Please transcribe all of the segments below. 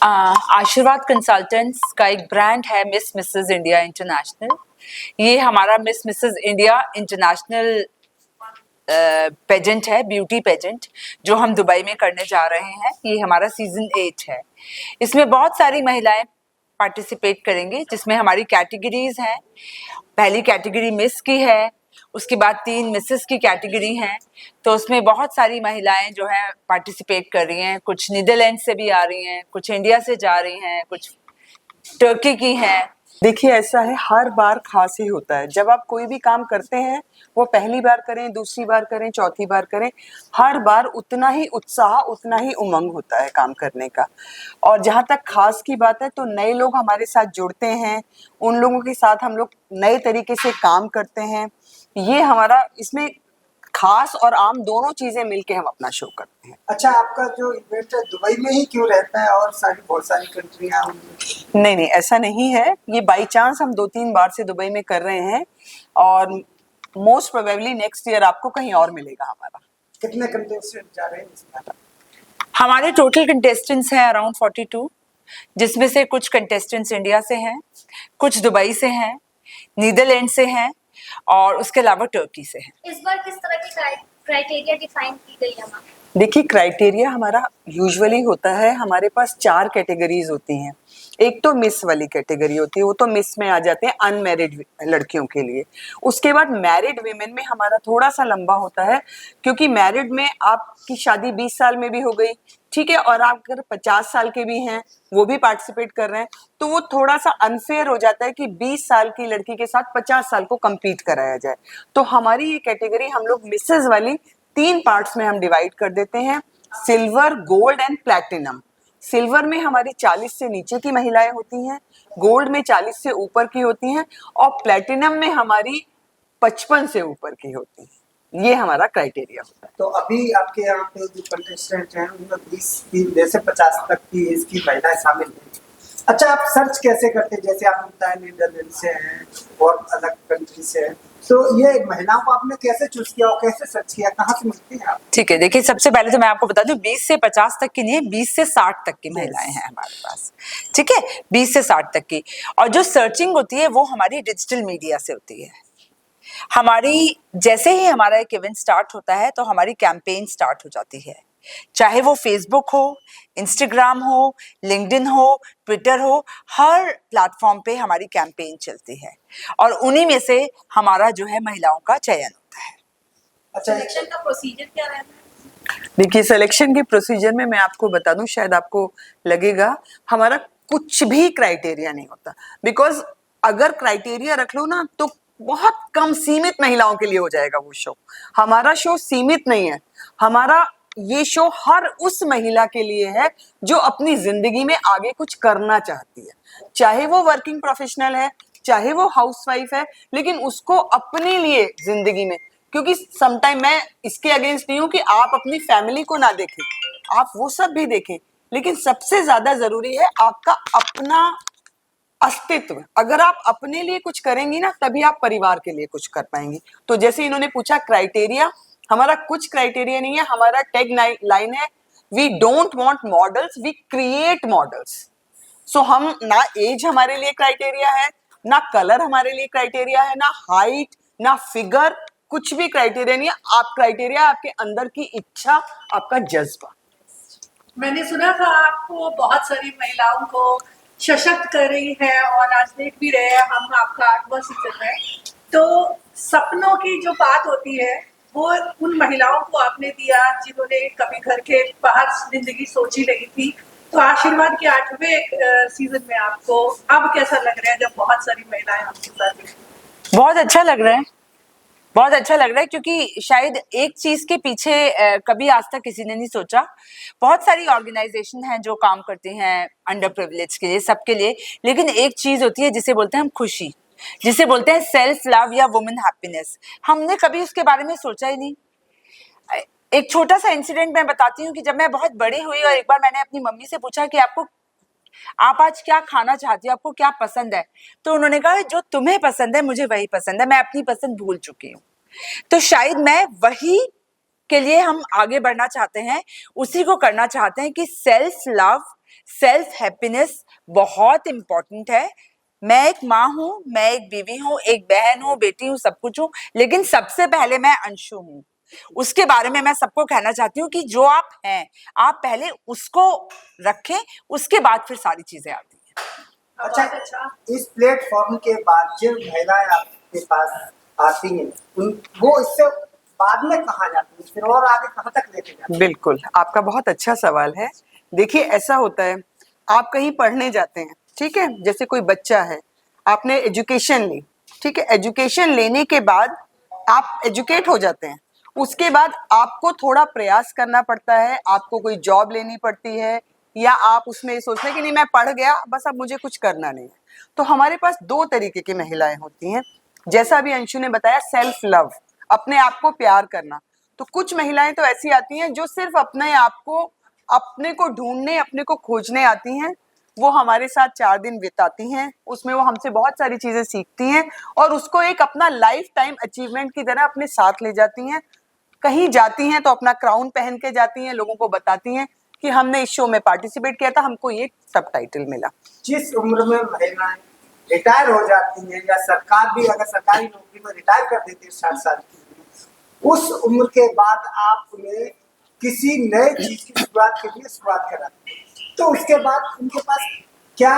आशीर्वाद कंसल्टेंट्स का एक ब्रांड है मिस मिसेस इंडिया इंटरनेशनल। ये हमारा miss Mrs India international pageant है, ब्यूटी पेजेंट, जो हम दुबई में करने जा रहे हैं। ये हमारा सीजन 8 है। इसमें बहुत सारी महिलाएं पार्टिसिपेट करेंगी, जिसमें हमारी कैटेगरीज हैं। पहली कैटेगरी मिस की है, उसके बाद 3 मिसेस की कैटेगरी हैं। तो उसमें बहुत सारी महिलाएं जो हैं पार्टिसिपेट कर रही हैं। कुछ नीदरलैंड से भी आ रही हैं, कुछ इंडिया से जा रही हैं, कुछ टर्की की हैं। देखिए, ऐसा है, हर बार खास ही होता है। जब आप कोई भी काम करते हैं, वो पहली बार करें, दूसरी बार करें, चौथी बार करें, हर बार उतना ही उत्साह, उतना ही उमंग होता है काम करने का। और जहाँ तक खास की बात है, तो नए लोग हमारे साथ जुड़ते हैं, उन लोगों के साथ हम लोग नए तरीके से काम करते हैं। ये हमारा इसमें खास और आम दोनों चीजें मिलके हम अपना शो करते हैं। अच्छा, आपका जो इवेंट है दुबई में ही क्यों रहता है और बहुत सारी कंट्रियां? नहीं, ऐसा नहीं है। ये बाई चांस हम 2-3 बार से दुबई में कर रहे हैं और मोस्ट प्रोबेबली नेक्स्ट ईयर आपको कहीं और मिलेगा हमारा। कितने कंटेस्टेंट जा रहे हैं इसमें? हमारे टोटल कंटेस्टेंट्स हैं अराउंड 42, जिसमें से कुछ कंटेस्टेंट्स इंडिया से हैं, कुछ दुबई से हैं, नीदरलैंड से हैं और उसके अलावा टर्की से हैं। इस बार किस तरह की क्राइटेरिया डिफाइन की गई है? देखिए, क्राइटेरिया हमारा यूजुअली होता है, हमारे पास 4 कैटेगरीज होती हैं। एक तो मिस वाली कैटेगरी होती है, वो तो मिस में आ जाते हैं अनमैरिड लड़कियों के लिए। उसके बाद मैरिड वीमेन में हमारा थोड़ा सा लंबा होता है, क्योंकि मैरिड में आपकी शादी 20 साल में भी हो गई, ठीक है, और आप अगर 50 साल के भी हैं, वो भी पार्टिसिपेट कर रहे हैं, तो वो थोड़ा सा अनफेयर हो जाता है कि 20 साल की लड़की के साथ 50 साल को compete कराया जाए। तो हमारी ये कैटेगरी हम लोग मिसेज वाली 3 पार्ट्स में हम डिवाइड कर देते हैं, silver, gold and platinum. Silver में हमारी 40 से नीचे की महिलाएं होती हैं, गोल्ड में 40 से ऊपर की होती हैं और प्लैटिनम में हमारी 55 से ऊपर की होती हैं। ये हमारा क्राइटेरिया होता है। तो अभी आपके यहाँ पे जो कंटेस्टेंट हैं उनमें 20 से 50 तक की एज की महिलाएं शामिल हैं। अच्छा, आप सर्च कैसे करते हैं? जैसे आपने बताया नीदरलैंड से हैं और अलग कंट्री से हैं, तो ये महिलाओं को आपने कैसे चूज किया और कैसे सर्च किया, कहाँ से मिलती हैं आप? ठीक है, देखिए, सबसे पहले तो मैं आपको बता दूं 20 से 50 तक की नहीं है, 20 से 60 तक की महिलाएं हैं हमारे पास। ठीक है, 20 से 60 तक की। और जो सर्चिंग होती है वो हमारी डिजिटल मीडिया से होती है। हमारी जैसे ही हमारा एक इवेंट स्टार्ट होता है तो हमारी कैंपेन स्टार्ट हो जाती है, चाहे वो फेसबुक हो, इंस्टाग्राम हो, लिंक्डइन हो, ट्विटर हो, हर प्लेटफॉर्म पे हमारी कैंपेन चलती है और उन्हीं में से हमारा जो है महिलाओं का चयन होता है। अच्छा, सिलेक्शन का प्रोसीजर क्या रहता है? देखिए, सिलेक्शन के प्रोसीजर में मैं आपको बता दूं, शायद आपको लगेगा हमारा कुछ भी क्राइटेरिया नहीं होता। बिकॉज अगर क्राइटेरिया रख लो ना, तो बहुत कम सीमित महिलाओं के लिए हो जाएगा वो शो। हमारा शो सीमित नहीं है, हमारा ये शो हर उस महिला के लिए है जो अपनी जिंदगी में आगे कुछ करना चाहती है, चाहे वो वर्किंग प्रोफेशनल है, चाहे वो हाउसवाइफ है, लेकिन उसको अपने लिए जिंदगी में, क्योंकि समटाइम मैं इसके अगेंस्ट नहीं हूं कि आप अपनी फैमिली को ना देखें, आप वो सब भी देखें, लेकिन सबसे ज्यादा जरूरी है आपका अपना अस्तित्व। अगर आप अपने लिए कुछ करेंगी ना, तभी आप परिवार के लिए कुछ कर पाएंगी। तो जैसे इन्होंने पूछा क्राइटेरिया, हमारा कुछ क्राइटेरिया नहीं है। हमारा टैग लाइन है, we don't want models, we create models. So हम ना एज हमारे लिए क्राइटेरिया है, ना कलर हमारे लिए क्राइटेरिया है, ना हाइट, ना फिगर, कुछ भी क्राइटेरिया नहीं है। आप क्राइटेरिया आपके अंदर की इच्छा, आपका जज्बा। मैंने सुना था आपको बहुत सारी महिलाओं को सशक्त कर रही है और आज देख भी रहे हैं हम आपका 8वां सीजन है। तो सपनों की जो बात होती है वो उन महिलाओं को आपने दिया जिन्होंने कभी घर के बाहर जिंदगी सोची नहीं थी। तो आशीर्वाद के 8वें सीजन में आपको अब कैसा लग रहा है जब बहुत सारी महिलाएं आपके साथ हैं? बहुत अच्छा लग रहा है, बहुत अच्छा लग रहा है, क्योंकि शायद एक चीज के पीछे कभी आज तक किसी ने नहीं सोचा। बहुत सारी ऑर्गेनाइजेशन हैं जो काम करती हैं अंडर प्रिविलेज के लिए, सबके लिए, लेकिन एक चीज होती है जिसे बोलते हैं हम खुशी, जिसे बोलते हैं सेल्फ लव या वुमेन हैप्पीनेस। हमने कभी उसके बारे में सोचा ही नहीं। एक छोटा सा इंसिडेंट मैं बताती हूँ कि जब मैं बहुत बड़ी हुई और एक बार मैंने अपनी मम्मी से पूछा कि आप आज क्या खाना चाहती हो, आपको क्या पसंद है, तो उन्होंने कहा जो तुम्हें पसंद है मुझे वही पसंद है, मैं अपनी पसंद भूल चुकी हूँ। तो शायद मैं वही के लिए हम आगे बढ़ना चाहते हैं, उसी को करना चाहते हैं कि सेल्फ लव सेल्फ हैप्पीनेस बहुत इम्पोर्टेंट है। मैं एक माँ हूँ, मैं एक बीवी हूँ, एक बहन हूँ, बेटी हूँ, सब कुछ हूँ, लेकिन सबसे पहले मैं अंशु हूँ। उसके बारे में मैं सबको कहना चाहती हूँ कि जो आप हैं, आप पहले उसको रखें, उसके बाद फिर सारी चीजें आती हैं। अच्छा, इस प्लेटफॉर्म के बाद जो महिलाएं आपके पास आती हैं वो इससे बाद में कहाँ जाती हैं, फिर और आगे कहाँ तक लेके जाती हैं? बिल्कुल, आपका बहुत अच्छा सवाल है। देखिए ऐसा होता है, आप कहीं पढ़ने जाते हैं, ठीक है, जैसे कोई बच्चा है, आपने एजुकेशन ली, ठीक है, एजुकेशन लेने के बाद आप एजुकेट हो जाते हैं, उसके बाद आपको थोड़ा प्रयास करना पड़ता है, आपको कोई जॉब लेनी पड़ती है, या आप उसमें ये सोचते हैं कि नहीं मैं पढ़ गया बस अब मुझे कुछ करना नहीं है। तो हमारे पास दो तरीके की महिलाएं होती हैं, जैसा अभी अंशु ने बताया, सेल्फ लव, अपने आप को प्यार करना। तो कुछ महिलाएं तो ऐसी आती हैं जो सिर्फ अपने आप को, अपने को ढूंढने, अपने को खोजने आती हैं। वो हमारे साथ 4 दिन बिताती हैं, उसमें वो हमसे बहुत सारी चीजें सीखती हैं और उसको एक अपना लाइफ टाइम अचीवमेंट की तरह अपने साथ ले जाती हैं। कहीं जाती हैं तो अपना क्राउन पहन के जाती हैं, लोगों को बताती हैं कि हमने इस शो में पार्टिसिपेट किया था, हमको ये सब टाइटल मिला। जिस उम्र में महिलाएं रिटायर हो जाती हैं या सरकार भी अगर सरकारी नौकरी में रिटायर कर देती है 60 साल की, उस उम्र के बाद आप उन्हें किसी नए चीज की शुरुआत के लिए शुरुआत कराते हैं, तो उसके बाद उनके पास क्या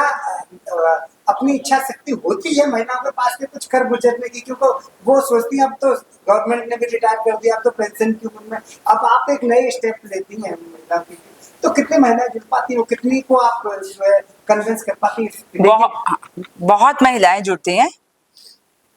अपनी इच्छा शक्ति होती है महिलाओं के पास के कुछ कर गुजरने की, क्योंकि वो सोचती हैं अब तो गवर्नमेंट ने भी रिटायर कर दिया, अब तो पेंशन की उम्र में, अब आप एक नए स्टेप लेती हैं महिला की, तो कितनी महिलाएं जुड़ पाती हैं, कितनी को आप कन्विंस कर पाती हैं? बहुत महिलाएं जुड़ती हैं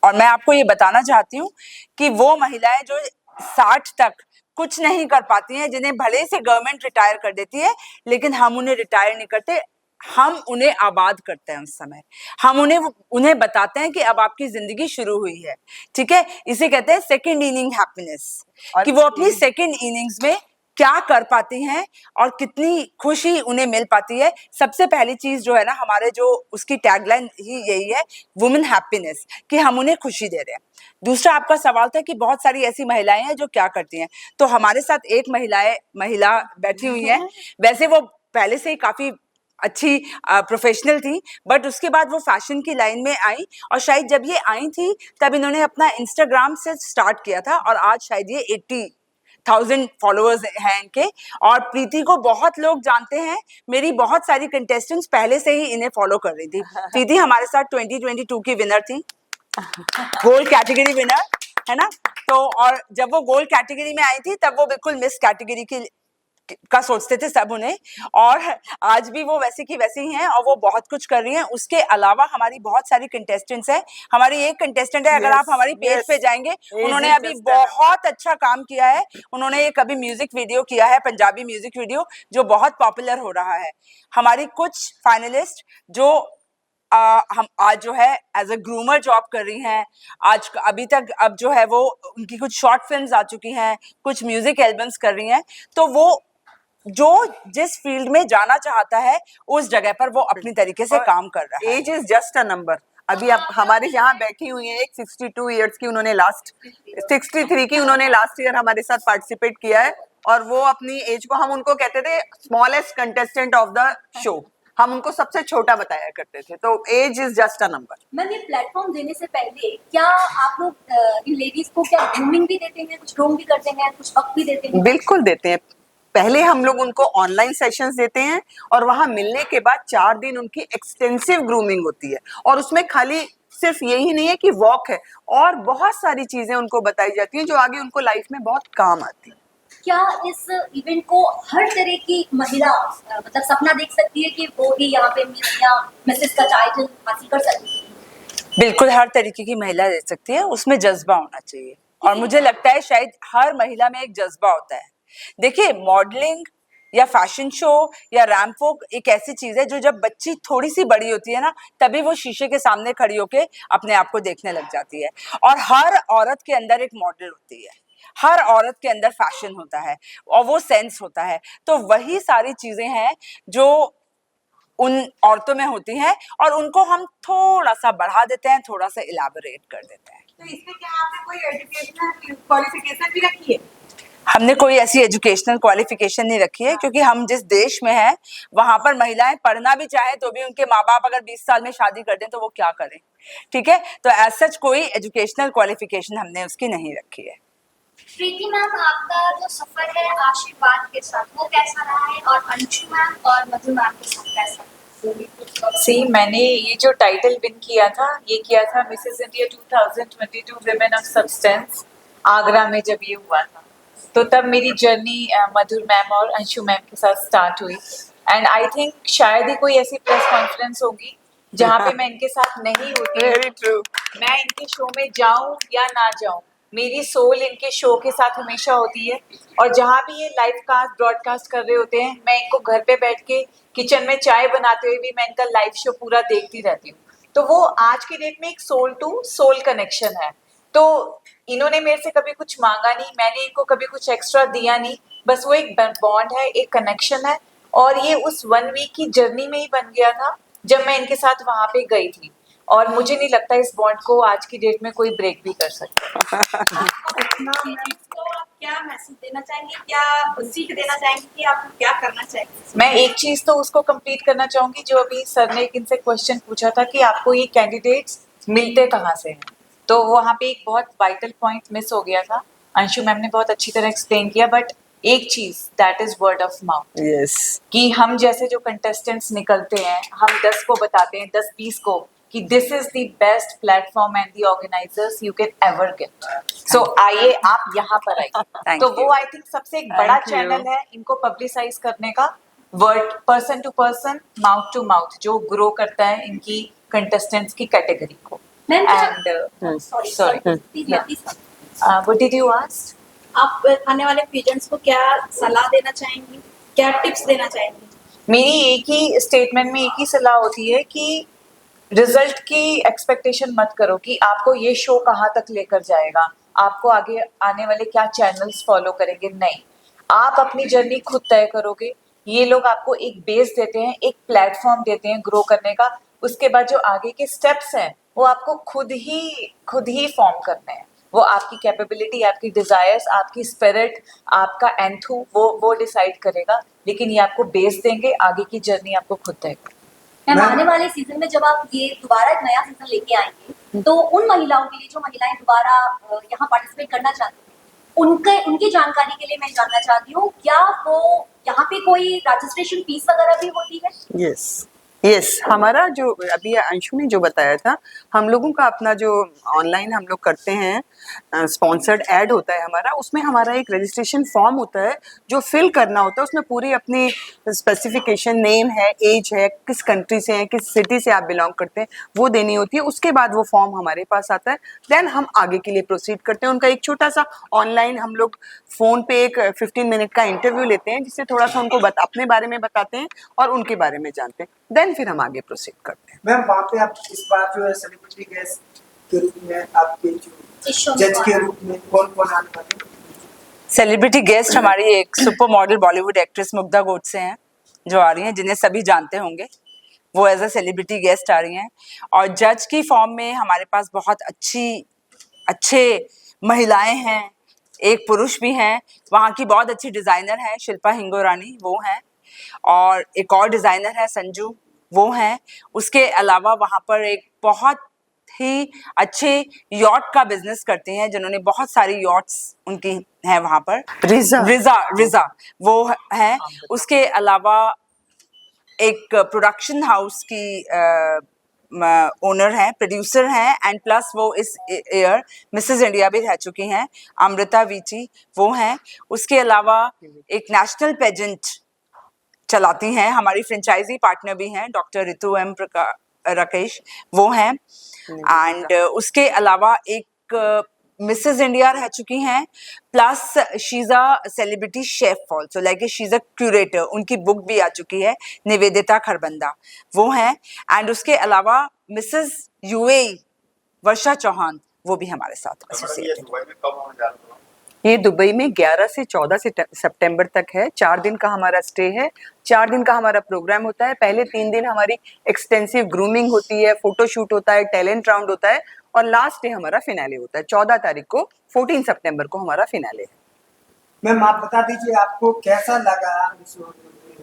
और मैं आपको ये बताना चाहती हूँ कि वो महिलाएं जो 60 तक कुछ नहीं कर पाती हैं, जिन्हें भले से गवर्नमेंट रिटायर कर देती है, लेकिन हम उन्हें रिटायर नहीं करते, हम उन्हें आबाद करते हैं। उस समय हम उन्हें बताते हैं कि अब आपकी जिंदगी शुरू हुई है, ठीक है। इसे कहते हैं सेकंड इनिंग हैप्पीनेस, कि वो अपनी सेकंड इनिंग्स में क्या कर पाती हैं और कितनी खुशी उन्हें मिल पाती है। सबसे पहली चीज जो है ना, हमारे जो उसकी टैगलाइन ही यही है, वुमेन हैप्पीनेस, कि हम उन्हें खुशी दे रहे हैं। दूसरा आपका सवाल था कि बहुत सारी ऐसी महिलाएं हैं जो क्या करती हैं, तो हमारे साथ एक महिला बैठी हुई है। वैसे वो पहले से ही काफी अच्छी प्रोफेशनल थी, बट उसके बाद वो फैशन की लाइन में आई, और शायद जब ये आई थी तब इन्होंने अपना इंस्टाग्राम से स्टार्ट किया था, और आज शायद ये 80,000 फॉलोअर्स हैं इनके। और प्रीति को बहुत लोग जानते हैं, मेरी बहुत सारी कंटेस्टेंट्स पहले से ही इन्हें फॉलो कर रही थी। प्रीति हमारे साथ 2022 की विनर थी, गोल्ड कैटेगरी विनर, है ना। तो और जब वो गोल्ड कैटेगरी में आई थी तब वो बिल्कुल मिस कैटेगरी का सोचते थे सब उन्हें, और आज भी वो वैसी की वैसी ही हैं और वो बहुत कुछ कर रही हैं। उसके अलावा हमारी बहुत सारी कंटेस्टेंट्स हैं। हमारी एक कंटेस्टेंट है, अगर आप हमारी पेज पे जाएंगे, उन्होंने अभी बहुत अच्छा काम किया है। उन्होंने एक अभी म्यूजिक वीडियो किया है, पंजाबी म्यूजिक वीडियो, जो बहुत पॉपुलर हो रहा है। हमारी कुछ फाइनलिस्ट जो हम आज जो है एज अ ग्रूमर जॉब कर रही हैं, आज अभी तक अब जो है वो उनकी कुछ शॉर्ट फिल्म्स आ चुकी हैं, कुछ म्यूजिक एल्बम्स कर रही हैं। तो वो जो जिस फील्ड में जाना चाहता है उस जगह पर वो अपनी तरीके से काम कर रहा है। Age is just a number. अभी आप हमारे यहाँ बैठी हुई हैं, एक 62 ईयर्स की, उन्होंने 63 की उन्होंने लास्ट ईयर हमारे साथ पार्टिसिपेट किया है, और वो अपनी एज को, हम उनको कहते थे smallest contestant of the show, हम उनको सबसे छोटा बताया करते थे। तो age is just a number. Ma'am, ये प्लेटफॉर्म देने से पहले क्या आप लोग इन लेडीज को क्या ग्रूमिंग भी देते हैं, कुछ ग्रूम भी करते हैं, कुछ वक्त भी देते हैं? बिल्कुल देते हैं। पहले हम लोग उनको ऑनलाइन सेशंस देते हैं, और वहां मिलने के बाद 4 दिन उनकी एक्सटेंसिव ग्रूमिंग होती है, और उसमें खाली सिर्फ यही नहीं है कि वॉक है, और बहुत सारी चीजें उनको बताई जाती हैं जो आगे उनको लाइफ में बहुत काम आती है। क्या इस इवेंट को हर तरह की महिला मतलब सपना देख सकती है कि वो भी यहाँ पे मिस या मिसेस का टाइटल हासिल कर सकती है? बिल्कुल हर तरीके की महिला दे सकती है, उसमें जज्बा होना चाहिए, और मुझे लगता है शायद हर महिला में एक जज्बा होता है। देखिए, मॉडलिंग या फैशन शो या रैंप वॉक एक ऐसी चीज है जो जब बच्ची थोड़ी सी बड़ी होती है ना, तभी वो शीशे के सामने खड़ी होके अपने आप को देखने लग जाती है। और हर औरत के अंदर एक मॉडल होती है, हर औरत के अंदर फैशन होता है और वो सेंस होता है। तो वही सारी चीजें हैं जो उन औरतों में होती हैं, और उनको हम थोड़ा सा बढ़ा देते हैं, थोड़ा सा इलैबोरेट कर देते हैं। तो इसमें क्या आपने कोई एजुकेशनल क्वालिफिकेशन भी रखी है? हमने कोई ऐसी एजुकेशनल क्वालिफिकेशन नहीं रखी है, क्योंकि हम जिस देश में हैं वहां पर महिलाएं पढ़ना भी चाहे तो भी उनके माँ बाप अगर 20 साल में शादी कर दें तो वो क्या करें, ठीक है। तो एज सच कोई एजुकेशनल क्वालिफिकेशन हमने उसकी नहीं रखी है। प्रीति मैम, आपका जो सफर है आशीर्वाद के साथ वो कैसा रहा है, और अंशु मैम और मधु मैम के साथ कैसा? सी, मैंने ये जो टाइटल विन किया था, ये किया था Mrs India 2022 women of substance, Agra में जब ये हुआ था। तो तब मेरी जर्नी मधुर मैम और अंशु मैम के साथ स्टार्ट हुई। एंड आई थिंक शायद ही कोई ऐसी प्रेस कॉन्फ्रेंस होगी जहाँ पे मैं इनके साथ नहीं होती। Very true. मैं इनके शो में जाऊं या ना जाऊं, मेरी सोल इनके शो के साथ हमेशा होती है। और जहाँ भी ये लाइव कास्ट ब्रॉडकास्ट कर रहे होते हैं, मैं इनको घर पे बैठ के किचन में चाय बनाते हुए भी मैं इनका लाइव शो पूरा देखती रहती हूँ। तो वो आज की डेट में एक सोल टू सोल कनेक्शन है। तो इन्होंने मेरे से कभी कुछ मांगा नहीं, मैंने इनको कभी कुछ एक्स्ट्रा दिया नहीं, बस वो एक बॉन्ड है, एक कनेक्शन है। और ये उस 1 वीक की जर्नी में ही बन गया था जब मैं इनके साथ वहां पे गई थी। और मुझे नहीं लगता इस बॉन्ड को आज की डेट में कोई ब्रेक भी कर सकता। तो आप क्या मैसेज देना चाहेंगे, क्या सीख देना चाहेंगे कि आपको क्या करना चाहिए? मैं एक चीज तो उसको कंप्लीट करना चाहूंगी जो अभी सर ने एक इनसे क्वेश्चन पूछा था कि आपको ये कैंडिडेट्स मिलते कहाँ से हैं। तो वहाँ पे एक बहुत वाइटल पॉइंट मिस हो गया था। अंशु मैम ने बहुत अच्छी तरह एक्सप्लेन किया, बट एक चीज that is word of mouth. Yes. कि हम जैसे जो कंटेस्टेंट्स निकलते हैं, हम 10 को बताते हैं, 10-20 को कि this is the best platform and the organisers you can ever get. So आइए, आप यहाँ पर आइए। Thank तो you. वो आई थिंक सबसे एक बड़ा Thank you. चैनल है इनको पब्लिसाइज करने का, word person to person, mouth to mouth, जो ग्रो करता है इनकी कंटेस्टेंट्स की कैटेगरी को। Ma'am and sorry sorry. Please Yeah. Please what did you ask? आप आने वाले पीजेंट्स को क्या सलाह देना चाहेंगी, क्या टिप्स देना चाहेंगी? मेरी एक ही स्टेटमेंट में एक ही सलाह होती है कि रिजल्ट की एक्सपेक्टेशन मत करो कि आपको ये शो कहाँ तक लेकर जाएगा, आपको आगे आने वाले क्या चैनल्स फॉलो करेंगे। नहीं, आप अपनी जर्नी खुद तय करोगे। ये लोग आपको एक बेस देते हैं, एक प्लेटफॉर्म देते हैं ग्रो करने का। उसके बाद जो आगे के स्टेप्स हैं वो आपको खुद ही फॉर्म करने हैं। वो आपकी कैपेबिलिटी, आपकी डिजायर्स, आपकी स्पिरिट, आपका एंथू वो डिसाइड करेगा। लेकिन ये आपको बेस देंगे, आगे की जर्नी आपको खुद तय करेगी। मैम, मैम- आने वाले सीजन में जब आप ये दोबारा एक नया सीजन लेके आएंगे तो उन महिलाओं के लिए जो महिलाएं दोबारा यहाँ पार्टिसिपेट करना चाहती हैं, उनकी जानकारी के लिए मैं जानना चाहती हूँ, क्या वो यहाँ पे कोई रजिस्ट्रेशन फीस वगैरह भी होती है? यस यस, हमारा जो अभी अंशु ने जो बताया था, हम लोगों का अपना जो ऑनलाइन हम लोग करते हैं स्पॉन्सर्ड ऐड होता है हमारा, उसमें हमारा एक रजिस्ट्रेशन फॉर्म होता है जो फिल करना होता है। उसमें पूरी अपनी स्पेसिफिकेशन, नेम है, एज है, किस कंट्री से हैं, किस सिटी से आप बिलोंग करते हैं, वो देनी होती है। उसके बाद वो फॉर्म हमारे पास आता है, देन हम आगे के लिए प्रोसीड करते हैं। उनका एक छोटा सा ऑनलाइन हम लोग फ़ोन पे एक 15 मिनट का इंटरव्यू लेते हैं, जिससे थोड़ा सा उनको अपने बारे में बताते हैं और उनके बारे में जानते हैं, देन फिर हम आगे प्रोसीड करते हैं। मैम वहाँ पे आप इस बार जो है सेलिब्रिटी गेस्ट के रूप में आपके जो इस शो में जज के कौन? रूप में कौन कौन आने वाले हैं? सेलिब्रिटी गेस्ट हमारी एक super model Bollywood actress Mugdha Godse हैं जो आ रही हैं, जिन्हें सभी जानते होंगे। वो एज अ सेलिब्रिटी गेस्ट आ रही हैं। और जज की फॉर्म में हमारे पास बहुत अच्छे महिलाएं हैं, एक पुरुष भी हैं। वहाँ की बहुत अच्छी डिज़ाइनर हैं शिल्पा हिंगोरानी, वो हैं। और एक और डिज़ाइनर है संजू, वो हैं। उसके अलावा वहाँ पर एक बहुत ही अच्छे यॉट का बिजनेस करती हैं, जिन्होंने बहुत सारी यॉट्स उनकी हैं वहाँ पर। रिजा वो है। उसके अलावा एक प्रोडक्शन हाउस की ओनर हैं, प्रोड्यूसर हैं, एंड प्लस वो इस ईयर मिसेस इंडिया भी रह चुकी हैं, अमृता वीची, वो हैं। उसके अलावा एक नेशनल पेजेंट चलाती हैं, हमारी फ्रेंचाइजी पार्टनर भी हैं, डॉक्टर ऋतु एम राकेश, वो हैं। एंड उसके अलावा एक मिसेस इंडिया रह चुकी हैं, plus she is a celebrity chef also, like she is a curator. उनकी बुक भी आ चुकी है, निवेदिता खरबंदा, वो हैं। एंड उसके अलावा मिसेस यूएई वर्षा चौहान, वो भी हमारे साथ एसोसिएट है। ये दुबई में 11 से 14 सितंबर तक है। 4 दिन का हमारा स्टे है, 4 दिन का हमारा प्रोग्राम होता है। पहले 3 दिन हमारी एक्सटेंसिव ग्रूमिंग होती है, फोटोशूट होता है, टैलेंट राउंड होता है, और लास्ट डे हमारा फिनाले होता है। 14 तारीख को, 14 सितंबर को हमारा फिनाले है। मैम आप बता दीजिए आपको कैसा लगा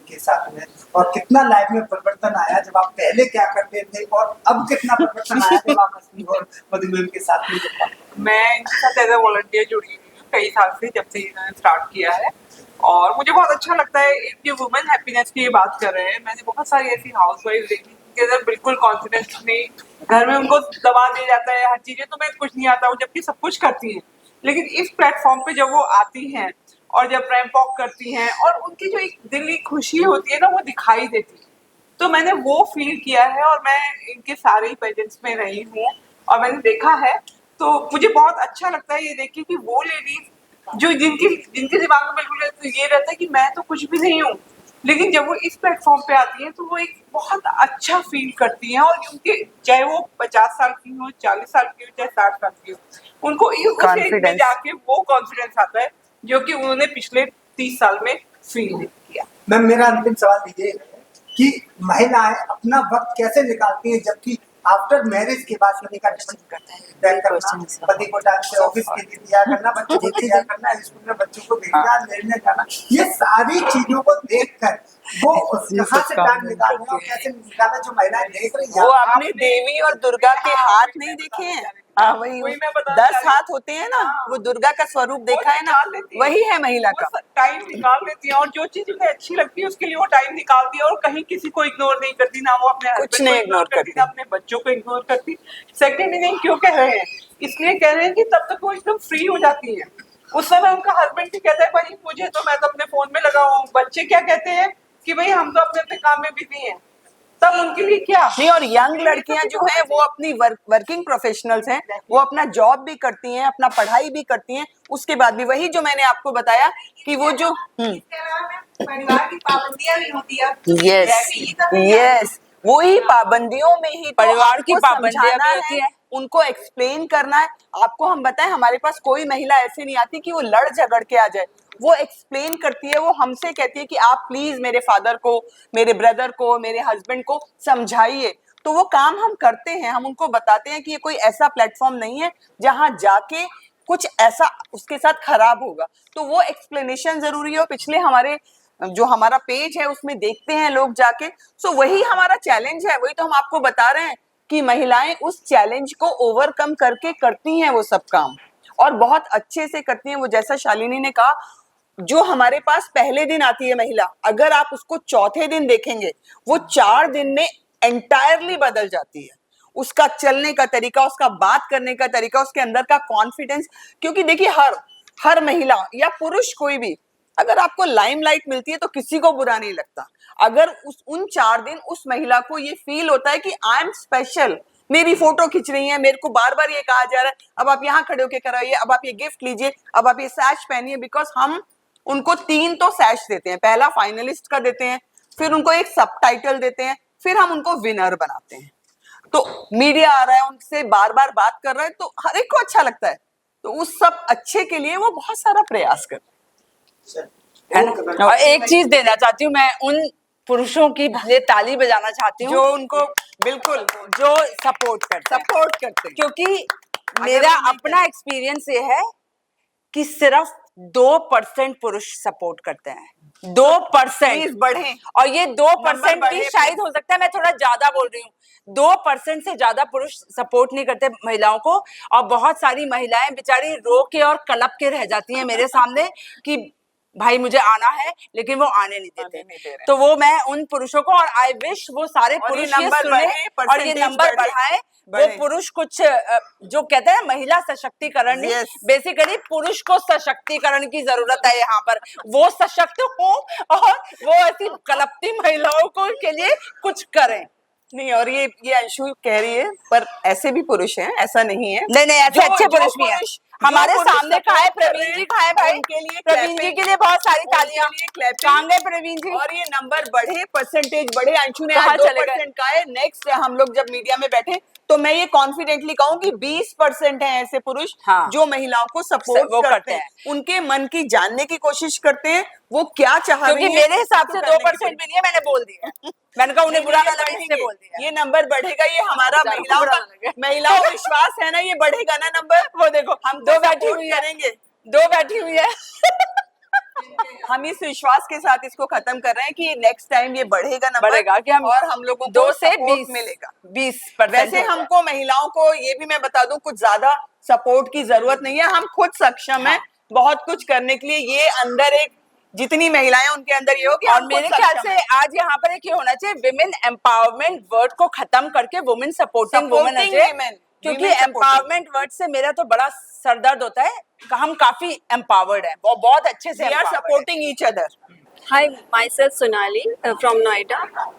के साथ में, और कितना लाइफ में परिवर्तन आया, जब आप पहले क्या करते थे और अब कितना परिवर्तन आया जब आप असली और मधु मैम के साथ में जुड़ पाए? मैं इनके साथ एज ए वॉलंटियर जुड़ी हुई हूँ कई साल से, जब से इन्होंने स्टार्ट किया है, और मुझे बहुत अच्छा लगता है। ये वुमेन हैप्पीनेस की ये बात कर रहे हैं, मैंने बहुत सारी ऐसी हाउस वाइफ देखी जिनके अंदर बिल्कुल कॉन्फिडेंस नहीं, घर में उनको दबा दिया जाता है हर चीजें, तुम्हें कुछ नहीं आता, वो जबकि सब कुछ करती हैं। लेकिन इस प्लेटफॉर्म पे जब वो आती हैं और जब रैंप वॉक करती हैं और उनकी जो एक दिल की खुशी होती है ना, वो दिखाई देती है। तो मैंने वो फील किया है, और मैं इनके सारे पेजेंट्स में रही हूँ और मैंने देखा है, तो मुझे बहुत अच्छा लगता है ये देख के कि वो लेडीज जो जिनके दिमाग में बिल्कुल ये रहता है कि मैं तो कुछ भी नहीं हूँ, लेकिन जब वो इस प्लेटफॉर्म पे आती है तो वो एक बहुत अच्छा फील करती हैं, और उनके चाहे वो 50 साल की हो, 40 साल की हो, चाहे 60 साल की हो, उनको उस एज में Confidence. जाके वो कॉन्फिडेंस आता है जो कि उन्होंने पिछले 30 साल में फील नहीं किया। मैम मेरा अंतिम सवाल ये है कि महिलाएं अपना वक्त कैसे निकालती हैं, जबकि आफ्टर मैरिज के बाद पति का तय करना, पति को टाइम से ऑफिस के लिए दिया करना, बच्चों को तैयार करना, स्कूल में बच्चों को भेजना, लेने जाना, ये सारी चीजों को देखकर वो कहाँ से टाइम निकालना और कैसे निकालना, जो महिलाएं देख रही हैं। वो आपने देवी और दुर्गा के हाथ नहीं देखे हैं? हाँ, वही वही मैं बताना 10 चाह रही हाथ होते हैं ना, वो दुर्गा का स्वरूप देखा है ना, निकाल लेती है। वही है महिला का। टाइम निकाल लेती है, और जो चीज उन्हें अच्छी लगती है उसके लिए वो टाइम निकालती है, और कहीं किसी को इग्नोर नहीं करती, ना वो अपने कुछ husband नहीं को इग्नोर ignore करती, ना अपने बच्चों को इग्नोर करती। सेकंड इनिंग क्यों कह रहे हैं? इसलिए कह रहे हैं कि तब तक वो एकदम फ्री हो जाती है। उस समय उनका हस्बैंड भी कहता है भाई मुझे तो, मैं तो अपने फोन में लगा हुआ हूँ, बच्चे क्या कहते हैं कि भाई हम तो अपने अपने काम में बिजी हैं, तब उनके लिए क्या नहीं, और यंग लड़कियां जो हैं वो अपनी वर्किंग प्रोफेशनल्स हैं, वो अपना जॉब भी करती हैं, अपना पढ़ाई भी करती हैं, उसके बाद भी वही जो मैंने आपको बताया कि वो जो इसके अलावा मैम परिवार की पाबंदियां भी होती है। यस यस, वही पाबंदियों में ही तो परिवार की आपको पाबंदियां समझाना भी होती है, हैं। उनको एक्सप्लेन करना है। आपको हम बताएं, हमारे पास कोई महिला ऐसे नहीं आती कि वो लड़ झगड़ के आ जाए, वो एक्सप्लेन करती है, वो हमसे कहती है कि आप प्लीज मेरे फादर को, मेरे ब्रदर को, मेरे हस्बैंड को समझाइए। तो वो काम हम करते हैं, हम उनको बताते हैं कि ये कोई ऐसा प्लेटफॉर्म नहीं है जहां जाके कुछ ऐसा उसके साथ खराब होगा, तो वो एक्सप्लेनेशन जरूरी है। पिछले हमारे जो हमारा पेज है उसमें देखते हैं लोग जाके, सो वही हमारा चैलेंज है, वही तो हम आपको बता रहे हैं कि महिलाएं उस चैलेंज को ओवरकम करके करती हैं वो सब काम, और बहुत अच्छे से करती हैं। वो जैसा शालिनी ने कहा, जो हमारे पास पहले दिन आती है महिला, अगर आप उसको चौथे दिन देखेंगे, वो 4 दिन में एंटायरली बदल जाती है। उसका चलने का तरीका, उसका बात करने का तरीका, उसके अंदर का कॉन्फिडेंस। क्योंकि देखिए, हर महिला या पुरुष कोई भी, अगर आपको लाइमलाइट मिलती है तो किसी को बुरा नहीं लगता। अगर उन 4 दिन उस महिला को ये फील होता है कि आई एम स्पेशल, मेरी फोटो खींच रही है, मेरे को बार बार ये कहा जा रहा है अब आप यहाँ खड़े होके कराइए, अब आप ये गिफ्ट लीजिए, अब आप ये सैश पहनिए, बिकॉज हम उनको 3 तो सैश देते हैं। पहला फाइनलिस्ट का देते हैं, फिर उनको एक सबटाइटल देते हैं, फिर हम उनको विनर बनाते हैं। तो मीडिया आ रहा है, उनसे बार बार बात कर रहा है, तो हर एक को अच्छा लगता है। तो उस सब अच्छे के लिए वो बहुत सारा प्रयास कर, है ना। और एक चीज देना चाहती हूँ मैं उन पुरुषों की लिए ताली बजाना चाहती हूँ जो उनको बिल्कुल जो सपोर्ट करते हैं, क्योंकि मेरा अपना एक्सपीरियंस ये है कि सिर्फ 2% पुरुष सपोर्ट करते हैं, 2% बढ़े, और ये 2% बढ़े भी शायद हो सकता है मैं थोड़ा ज्यादा बोल रही हूँ, 2% से ज्यादा पुरुष सपोर्ट नहीं करते महिलाओं को। और बहुत सारी महिलाएं बेचारी रो के और कलप के रह जाती हैं मेरे सामने कि भाई मुझे आना है, लेकिन वो आने नहीं देते। तो वो मैं उन पुरुषों को, और आई विश वो सारे पुरुष ये सुने और ये नंबर बढ़ाए। वो पुरुष कुछ जो कहते हैं महिला सशक्तिकरण नहीं, बेसिकली पुरुष को सशक्तिकरण की जरूरत है यहाँ पर, वो सशक्त हो और वो ऐसी कलपती महिलाओं को के लिए कुछ करें। नहीं, और ये अंशु कह रही है, पर ऐसे भी पुरुष हैं, ऐसा नहीं है। नहीं ऐसे अच्छे पुरुष भी हैं हमारे सामने। खाए प्रवीण जी, खाए भाई, उनके लिए प्रवीण जी के लिए बहुत सारी तालियां। कहाँ गए प्रवीण जी? और ये नंबर बढ़े, परसेंटेज बढ़े। अंशु ने कहाँ आज चले 2% का है। नेक्स्ट हम लोग जब मीडिया में बैठे तो मैं ये कॉन्फिडेंटली कहूँ कि 20% है ऐसे पुरुष जो महिलाओं को सपोर्ट करते हैं, उनके मन की जानने की कोशिश करते हैं, वो क्या चाह रही है। क्योंकि मेरे हिसाब से 2% भी नहीं है, मैंने बोल दिया। मैंने कहा उन्हें बुरा ना लगे इसलिए बोल दिया। ये नंबर बढ़ेगा, ये हमारा महिलाओं का विश्वास है ना, ये बढ़ेगा ना नंबर। वो देखो हम दो बैठी हुई करेंगे, 2 बैठी हुई है हम इस विश्वास के साथ इसको खत्म कर रहे हैं कि नेक्स्ट टाइम ये बढ़ेगा नंबर, बढ़ेगा कि हम और हम लोगों को 2 से support 20 मिलेगा। 20% वैसे होगा। हमको महिलाओं को ये भी मैं बता दूं, कुछ ज्यादा सपोर्ट की जरूरत नहीं है, हम खुद सक्षम हैं बहुत कुछ करने के लिए। ये अंदर एक, जितनी महिलाएं उनके अंदर ये हो कि और हम मेरे खुद ख्याल सक्षम से हैं। आज यहाँ पर एक ये होना चाहिए, विमेन एम्पावरमेंट वर्ड को खत्म करके वुमेन सपोर्टिंग वुमेन Supporting चाहिए, women, क्योंकि women supporting। एम्पावरमेंट वर्ड से मेरा तो बड़ा सरदर्द होता है। हम काफी एम्पावर्ड हैं, वो बहुत अच्छे से We are empowered हैं। supporting each other। Hi, my self Sonali from Noida,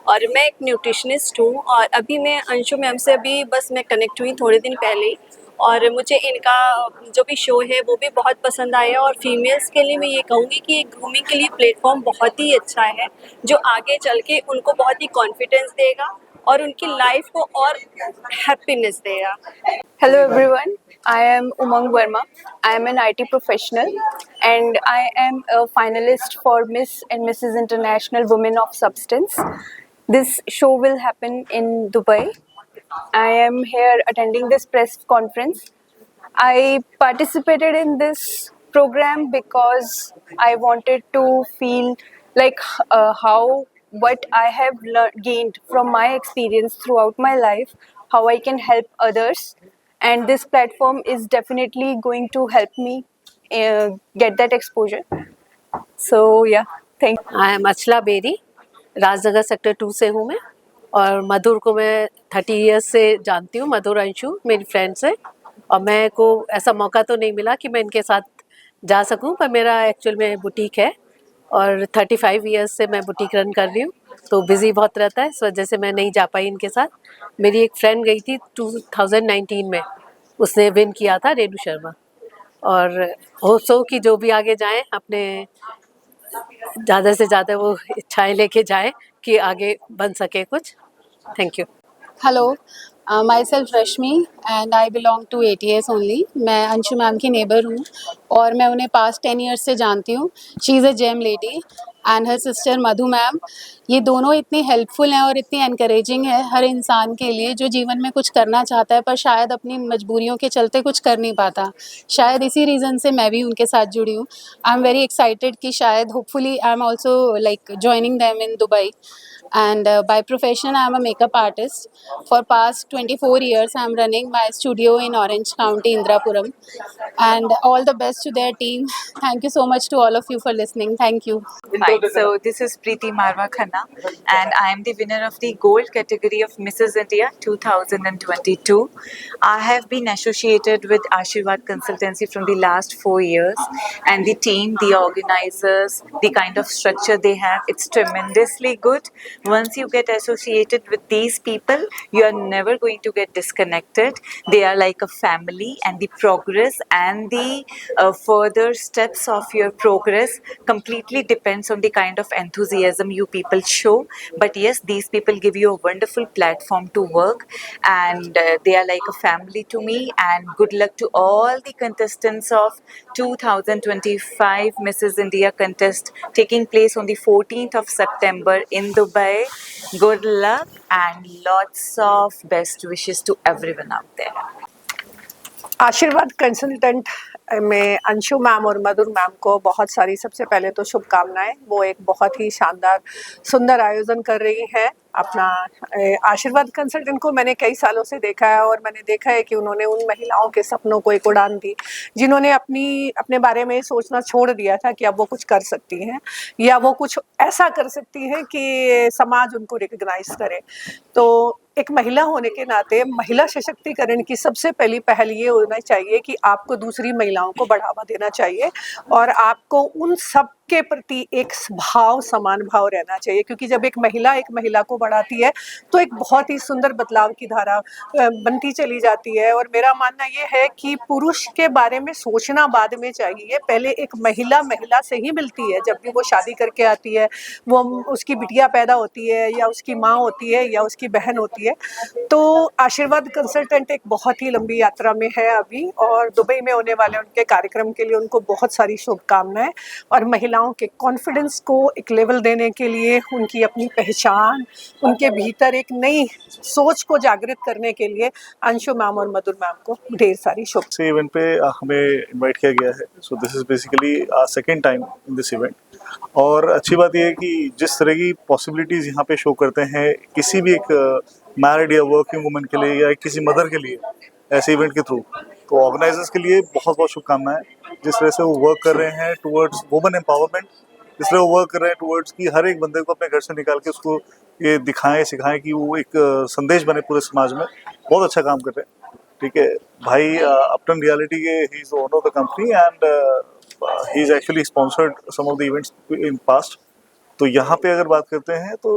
और मैं एक न्यूट्रिशनिस्ट हूँ। और अभी मैं अंशु मैम से अभी बस मैं कनेक्ट हुई थोड़े दिन पहले ही, और मुझे इनका जो भी शो है वो भी बहुत पसंद आया। और फीमेल्स के लिए मैं ये कहूँगी कि ग्रूमिंग के लिए प्लेटफॉर्म बहुत ही अच्छा है, जो आगे चल के उनको बहुत ही कॉन्फिडेंस देगा और उनकी लाइफ को और हैप्पीनेस देगा। Hello everyone, I am Umang Verma. I am an IT professional and I am a finalist for Miss and Mrs. International Women of Substance. This show will happen in Dubai. I am here attending this press conference. I participated in this program because I wanted to feel like what I have gained from my experience throughout my life, how I can help others, and this platform is definitely going to help me get that exposure. So yeah, thank you. I am Achla Berry, Rajnagar sector 2 से हूँ मैं, और मधुर को मैं 30 years से जानती हूँ। मधुर अंशु मेरी फ्रेंड्स है, और मैं को ऐसा मौका तो नहीं मिला कि मैं इनके साथ जा सकूँ, पर मेरा एक्चुअल में बुटीक है और 35 इयर्स से मैं बुटीक रन कर रही हूँ, तो बिज़ी बहुत रहता है, इस वजह से मैं नहीं जा पाई इनके साथ। मेरी एक फ्रेंड गई थी 2019 में, उसने विन किया था, रेणु शर्मा। और होप्स हो कि जो भी आगे जाएं अपने ज़्यादा से ज़्यादा वो इच्छाएं लेके जाएं कि आगे बन सके कुछ। Thank you. Hello, myself Rashmi and I belong to ATS only. मैं अंशु मैम की नेबर हूँ और मैं उन्हें पास्ट 10 ईयर्स से जानती हूँ। She is a gem lady and her sister Madhu ma'am, ये दोनों इतनी हेल्पफुल हैं और इतनी एनकरेजिंग है हर इंसान के लिए जो जीवन में कुछ करना चाहता है पर शायद अपनी मजबूरियों के चलते कुछ कर नहीं पाता। शायद इसी रीज़न से मैं भी उनके साथ जुड़ी हूँ। आई एम वेरी एक्साइटेड कि शायद hopefully I am also like joining them in Dubai. And by profession I am a makeup artist. For past 24 years I am running my studio in Orange County, Indrapuram, and all the best to their team. Thank you so much to all of you for listening. Thank you. Hi, so this is Preeti Marwa Khanna, and I am the winner of the gold category of Mrs. India 2022. I have been associated with Ashirwad Consultancy from the last 4 years, and the team, the organizers, the kind of structure they have, it's tremendously good. Once you get associated with these people, you are never going to get disconnected. They are like a family, and the progress and the further steps of your progress completely depends on the kind of enthusiasm you people show. But yes, these people give you a wonderful platform to work, and they are like a family to me. And good luck to all the contestants of 2025 Mrs. India contest taking place on the 14th of September in Dubai. Good luck and lots of best wishes to everyone out there. आशीर्वाद consultant में Anshu ma'am और मधुर ma'am को बहुत सारी, सबसे पहले तो शुभकामनाएं। वो एक बहुत ही शानदार सुंदर आयोजन कर रही हैं अपना। आशीर्वाद कंसल्टेंट को मैंने कई सालों से देखा है और मैंने देखा है कि उन्होंने उन महिलाओं के सपनों को एक उड़ान दी जिन्होंने अपने बारे में सोचना छोड़ दिया था कि अब वो कुछ कर सकती हैं या वो कुछ ऐसा कर सकती हैं कि समाज उनको रिकग्नाइज करे। तो एक महिला होने के नाते महिला सशक्तिकरण की सबसे पहली पहल ये होना चाहिए कि आपको दूसरी महिलाओं को बढ़ावा देना चाहिए और आपको उन सब के प्रति एक भाव, समान भाव रहना चाहिए, क्योंकि जब एक महिला को बढ़ाती है तो एक बहुत ही सुंदर बदलाव की धारा बनती चली जाती है। और मेरा मानना ये है कि पुरुष के बारे में सोचना बाद में चाहिए, पहले एक महिला से ही मिलती है। जब भी वो शादी करके आती है, वो उसकी बिटिया पैदा होती है या उसकी माँ होती है या उसकी बहन होती है। तो आशीर्वाद कंसल्टेंट एक बहुत ही लंबी यात्रा में है अभी, और दुबई में होने वाले उनके कार्यक्रम के लिए उनको बहुत सारी शुभकामनाएं। और महिला महिलाओं के कॉन्फिडेंस को एक लेवल देने के लिए, उनकी अपनी पहचान, उनके भीतर एक नई सोच को जागृत करने के लिए अंशु मैम और मधुर मैम को ढेर सारी शुभ। से इवेंट पे हमें इनवाइट किया गया है। So this is basically second time in this event. और अच्छी बात यह है कि जिस तरह की पॉसिबिलिटीज़ यहाँ पे शो करते हैं किसी भी एक मैरिड या वर्किंग वुमेन के लिए या किसी मदर के लिए ऐसे इवेंट के थ्रू, तो ऑर्गेनाइजर्स के लिए बहुत बहुत शुभकामनाएं। जिस तरह से वो वर्क कर रहे हैं टुवर्ड्स वुमेन एम्पावरमेंट, जिस तरह वो वर्क कर रहे हैं टुवर्ड्स कि हर एक बंदे को अपने घर से निकाल के उसको ये दिखाएं सिखाएं कि वो एक संदेश बने पूरे समाज में, बहुत अच्छा काम कर रहे हैं। ठीक है भाई, अपटन रियलिटी के he is owner of the company and he is actually sponsored some of the events in past. तो यहाँ पे अगर बात करते हैं तो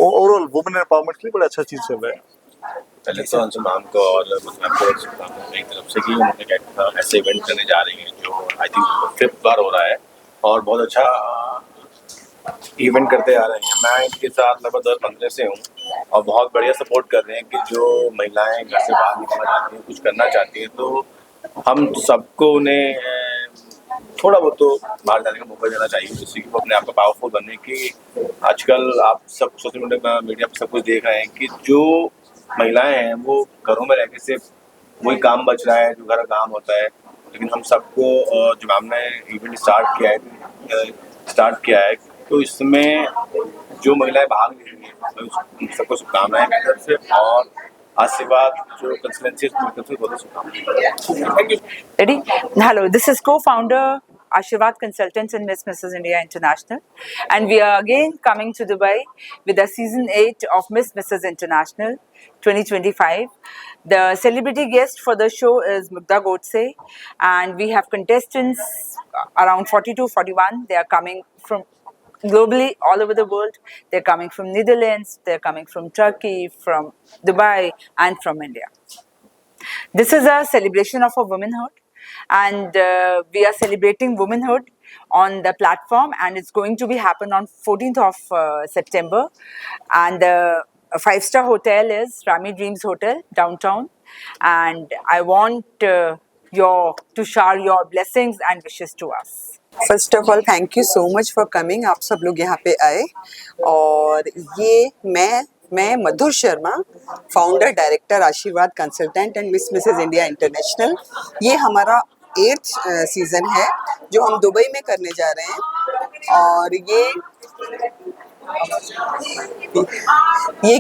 ओवरऑल वुमेन एम्पावरमेंट के लिए बड़ा अच्छा चीज़ चल रहा है। पहले तो अंशु मैम को और मैम को शुभकामनाएं मेरी तरफ से कि उन्होंने ऐसे इवेंट करने जा रही हैं जो आई थिंक 5th बार हो रहा है और बहुत अच्छा इवेंट करते आ रहे हैं। मैं इनके साथ लगभग 10-15 से हूँ और बहुत बढ़िया सपोर्ट कर रहे हैं कि जो महिलाएं घर से बाहर निकलना चाहती हैं, कुछ करना चाहती हैं, तो हम सबको उन्हें थोड़ा बहुत तो बाहर जाने का मौका देना चाहिए जिससे कि वो अपने आप को पावरफुल बनने की। आजकल आप सब सोशल मीडिया पर सब कुछ देख रहे हैं कि जो महिलाएं हैं वो घरों में रहकर सिर्फ वही काम बच रहा है जो घर का काम होता है, लेकिन हम सबको जो मैम ने इवेंट स्टार्ट किया है तो इसमें जो महिलाएं भाग ले रही हैं सबको शुभकामनाएं मेरी तरफ से और आशीर्वाद जो कंसल्टेंसी बहुत शुभकामनाएं। Thank you. Ready? Hello, this is co-founder Ashirvad Consultants and Miss Mrs. India International, and we are again coming to Dubai with the season 8 of Miss Mrs. International 2025. The celebrity guest for the show is Mugdha Godse, and we have contestants around 42-41. They are coming from globally all over the world. They're coming from Netherlands, they're coming from Turkey, from Dubai, and from India. This is a celebration of a womanhood, and we are celebrating womanhood on the platform, and it's going to be happen on 14th of September. And the 5-star hotel is Rami Dreams Hotel downtown, and I want to share your blessings and wishes to us. First of all thank you so much for coming. आप सब लोग यहाँ पे आए और ये मैं मधुर Sharma, founder director आशीर्वाद consultant and miss Mrs India international. ये हमारा 8th सीज़न है जो हम दुबई में करने जा रहे हैं और ये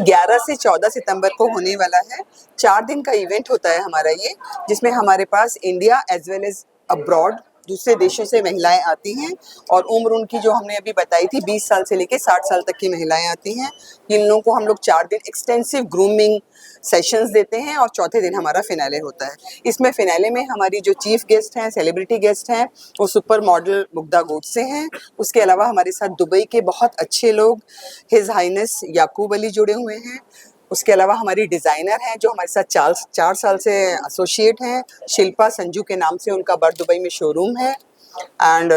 11 से 14 सितंबर को होने वाला है। 4 दिन का इवेंट होता है हमारा ये, जिसमें हमारे पास India as well as abroad दूसरे देशों से महिलाएं आती हैं और उम्र उनकी जो हमने अभी बताई थी 20 साल से लेके 60 साल तक की महिलाएं आती हैं। इन लोगों को हम लोग 4 दिन एक्सटेंसिव ग्रूमिंग सेशंस देते हैं और चौथे दिन हमारा फिनाले होता है। इसमें फिनाले में हमारी जो चीफ गेस्ट हैं, सेलिब्रिटी गेस्ट हैं, वो सुपर मॉडल मुग्धा गोडसे हैं। उसके अलावा हमारे साथ दुबई के बहुत अच्छे लोग हिज हाइनेस याकूब अली जुड़े हुए हैं। उसके अलावा हमारी डिज़ाइनर हैं जो हमारे साथ 4 साल से एसोसिएट हैं, शिल्पा संजू के नाम से उनका बर्थ दुबई में शोरूम है। एंड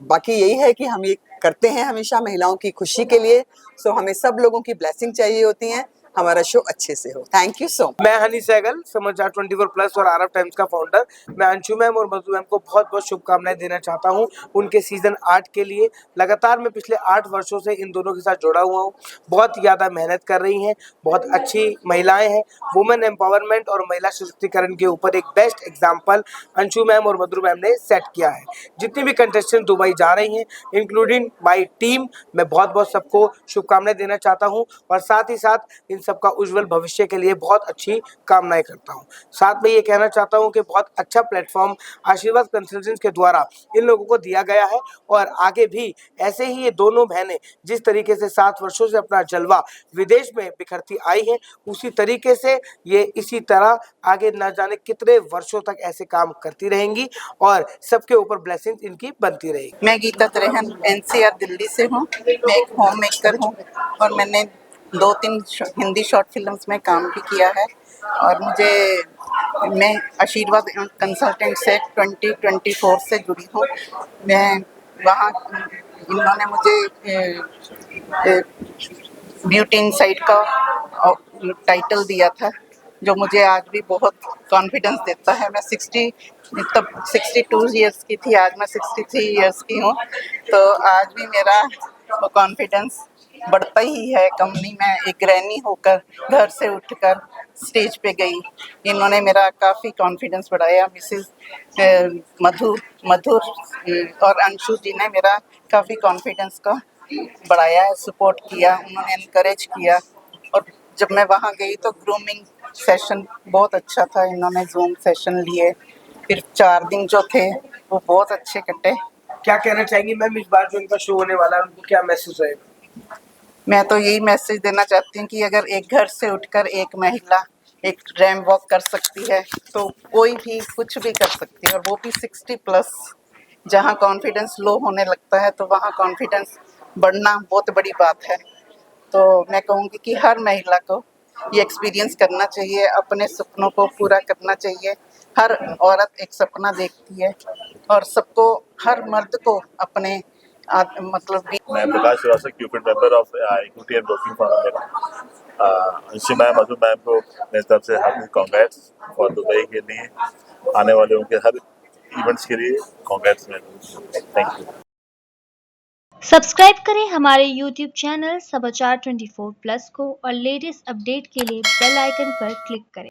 बाकी यही है कि हम ये करते हैं हमेशा महिलाओं की खुशी के लिए। सो हमें सब लोगों की ब्लेसिंग चाहिए होती हैं, हमारा शो अच्छे से हो। Thank you so much. मैं हनी सहगल, समाचार 24+ और आरब टाइम्स का फाउंडर। मैं अंशु मैम और मधु मैम को बहुत बहुत शुभकामनाएं देना चाहता हूं उनके सीजन 8 के लिए। लगातार मैं पिछले 8 वर्षों से इन दोनों के साथ जुड़ा हुआ हूं। बहुत ज़्यादा मेहनत कर रही हैं, बहुत अच्छी महिलाएं हैं। वुमेन एम्पावरमेंट और महिला सशक्तिकरण के ऊपर एक बेस्ट एग्जाम्पल अंशु मैम और मधु मैम ने सेट किया है। जितनी भी कंटेस्टेंट दुबई जा रही हैं इंक्लूडिंग माई टीम, मैं बहुत बहुत सबको शुभकामनाएं देना चाहता हूँ और साथ ही साथ इन सबका उज्जवल भविष्य के लिए बहुत अच्छी कामनाएं करता हूं। साथ में ये कहना चाहता हूं कि बहुत अच्छा प्लेटफॉर्म आशीर्वाद कंसल्टेंट्स के द्वारा इन लोगों को दिया गया है और आगे भी ऐसे ही ये दोनों बहनें जिस तरीके से 7 वर्षों से अपना जलवा विदेश में बिखरती आई हैं, उसी तरीके से ये इसी तरह आगे न जाने कितने वर्षों तक ऐसे काम करती रहेंगी और सबके ऊपर ब्लेसिंग्स इनकी बनती रहेगी। मैं गीता त्रेहन NCR दिल्ली से हूँ। मैं एक होम मेकर हूँ और मैंने 2-3 हिंदी शॉर्ट फिल्म्स में काम भी किया है और मैं आशीर्वाद कंसल्टेंट से 2024 से जुड़ी हूँ। मैं वहाँ इन्होंने मुझे ब्यूटी इनसाइड का टाइटल दिया था जो मुझे आज भी बहुत कॉन्फिडेंस देता है। मैं 62 ईयर्स की थी, आज मैं 63 ईयर्स की हूँ, तो आज भी मेरा वो कॉन्फिडेंस बढ़ता ही है। कंपनी में एक गृहिणी होकर घर से उठकर स्टेज पे गई, इन्होंने मेरा काफ़ी कॉन्फिडेंस बढ़ाया। मिसेस मधुर और अंशु जी ने मेरा काफ़ी कॉन्फिडेंस का बढ़ाया है, सपोर्ट किया, उन्होंने इनकरेज किया। और जब मैं वहाँ गई तो ग्रूमिंग सेशन बहुत अच्छा था, इन्होंने जूम सेशन लिए, फिर 4 दिन जो थे वो बहुत अच्छे कटे। क्या कहना चाहेंगी मैम, इस बार जो इनका शो होने वाला है उनको क्या मैसेज रहेगा? मैं तो यही मैसेज देना चाहती हूँ कि अगर एक घर से उठकर एक महिला एक रैंप वॉक कर सकती है तो कोई भी कुछ भी कर सकती है, और वो भी 60+। जहाँ कॉन्फिडेंस लो होने लगता है तो वहाँ कॉन्फिडेंस बढ़ना बहुत बड़ी बात है। तो मैं कहूँगी कि हर महिला को ये एक्सपीरियंस करना चाहिए, अपने सपनों को पूरा करना चाहिए। हर औरत एक सपना देखती है और सबको, हर मर्द को अपने मतलब मैं प्रकाश श्रीवास्तव, क्यूपिड member of equity and broking firm. Anshu ma'am, Madhu ma'am को मेरी तरफ से हार्दिक कांग्रेट्स फॉर दुबई के लिए, आने वाले उनके हर इवेंट्स के लिए congrats ma'am, thank you. Subscribe करें हमारे YouTube चैनल समाचार 24+ को और लेटेस्ट अपडेट के लिए बेल आइकन पर क्लिक करें।